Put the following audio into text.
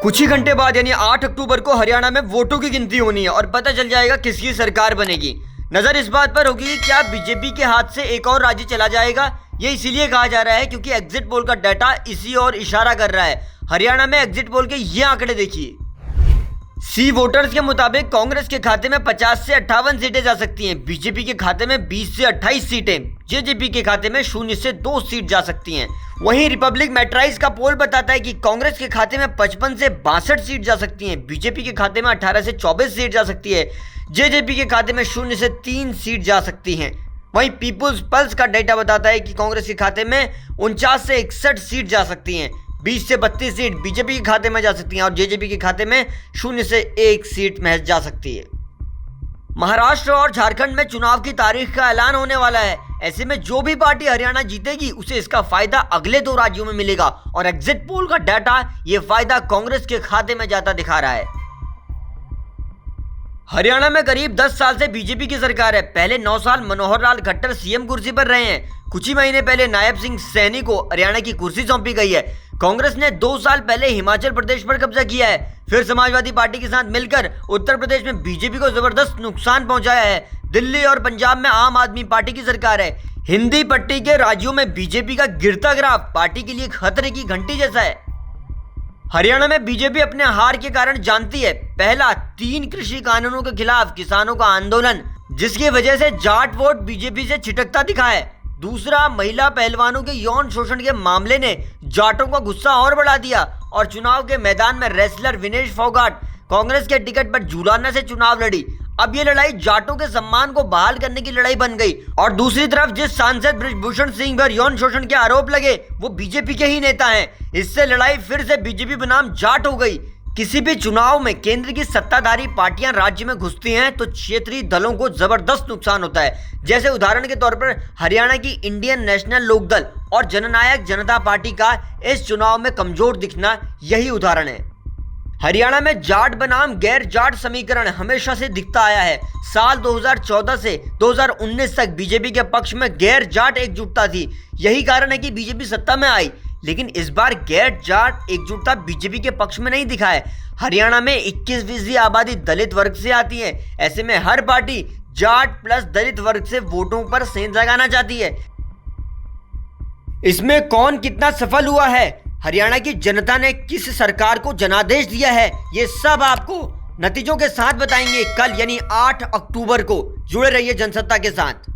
कुछ ही घंटे बाद यानी 8 अक्टूबर को हरियाणा में वोटों की गिनती होनी है और पता चल जाएगा किसकी सरकार बनेगी। नजर इस बात पर होगी कि क्या बीजेपी के हाथ से एक और राज्य चला जाएगा। ये इसीलिए कहा जा रहा है क्योंकि एग्जिट पोल का डाटा इसी ओर इशारा कर रहा है। हरियाणा में एग्जिट पोल के ये आंकड़े देखिए। सी वोटर्स के मुताबिक कांग्रेस के खाते में 50 से 58 सीटें जा सकती हैं, बीजेपी के खाते में 20 से 28 सीटें, जेजेपी के खाते में 0 से 2 सीट जा सकती हैं। वहीं रिपब्लिक मैट्राइज का पोल बताता है कि कांग्रेस के खाते में 55 से 62 सीट जा सकती हैं, बीजेपी के खाते में 18 से 24 सीट जा सकती है, जेजेपी के खाते में 0 से 3 सीट जा सकती हैं। वहीं पीपुल्स पल्स का डेटा बताता है कि कांग्रेस के खाते में 49 से 61 सीट जा सकती हैं, 20 से 32 सीट बीजेपी के खाते में जा सकती हैं और जेजेपी के खाते में 0 से 1 सीट महज जा सकती है। महाराष्ट्र और झारखंड में चुनाव की तारीख का ऐलान होने वाला है। ऐसे में जो भी पार्टी हरियाणा जीतेगी उसे इसका फायदा अगले 2 राज्यों में मिलेगा और एग्जिट पोल का डाटा ये फायदा कांग्रेस के खाते में जाता दिखा रहा है। हरियाणा में करीब 10 साल से बीजेपी की सरकार है। पहले 9 साल मनोहर लाल खट्टर सीएम कुर्सी पर रहे हैं। कुछ ही महीने पहले नायब सिंह सैनी को हरियाणा की कुर्सी सौंपी गई है। कांग्रेस ने 2 साल पहले हिमाचल प्रदेश पर कब्जा किया है। फिर समाजवादी पार्टी के साथ मिलकर उत्तर प्रदेश में बीजेपी को जबरदस्त नुकसान पहुंचाया है। दिल्ली और पंजाब में आम आदमी पार्टी की सरकार है। हिंदी पट्टी के राज्यों में बीजेपी का गिरता ग्राफ पार्टी के लिए खतरे की घंटी जैसा है। हरियाणा में बीजेपी अपने हार के कारण जानती है। पहला, 3 कृषि कानूनों के खिलाफ किसानों का आंदोलन, जिसकी वजह से जाट वोट बीजेपी से छिटकता दिखा है। दूसरा, महिला पहलवानों के यौन शोषण के मामले ने जाटों का गुस्सा और बढ़ा दिया और चुनाव के मैदान में रेसलर विनेश फोगाट कांग्रेस के टिकट पर जुलाना से चुनाव लड़ी। अब ये लड़ाई जाटों के सम्मान को बहाल करने की लड़ाई बन गई। और दूसरी तरफ जिस सांसद बृजभूषण सिंह पर यौन शोषण के आरोप लगे वो बीजेपी के ही नेता हैं। इससे लड़ाई फिर से बीजेपी बनाम जाट हो गई। किसी भी चुनाव में केंद्र की सत्ताधारी पार्टियां राज्य में घुसती हैं तो क्षेत्रीय दलों को जबरदस्त नुकसान होता है। जैसे उदाहरण के तौर पर हरियाणा की इंडियन नेशनल लोकदल और जननायक जनता पार्टी का इस चुनाव में कमजोर दिखना यही उदाहरण है। हरियाणा में जाट बनाम गैर जाट समीकरण हमेशा से दिखता आया है। साल 2014 से 2019 तक बीजेपी के पक्ष में गैर जाट एकजुटता थी। यही कारण है कि बीजेपी सत्ता में आई। लेकिन इस बार गैर जाट एकजुटता बीजेपी के पक्ष में नहीं दिखा है। हरियाणा में 21% आबादी दलित वर्ग से आती है। ऐसे में हर पार्टी जाट प्लस दलित वर्ग से वोटों पर सेंध लगाना चाहती है। इसमें कौन कितना सफल हुआ है, हरियाणा की जनता ने किस सरकार को जनादेश दिया है, ये सब आपको नतीजों के साथ बताएंगे कल यानी 8 अक्टूबर को। जुड़े रहिए जनसत्ता के साथ।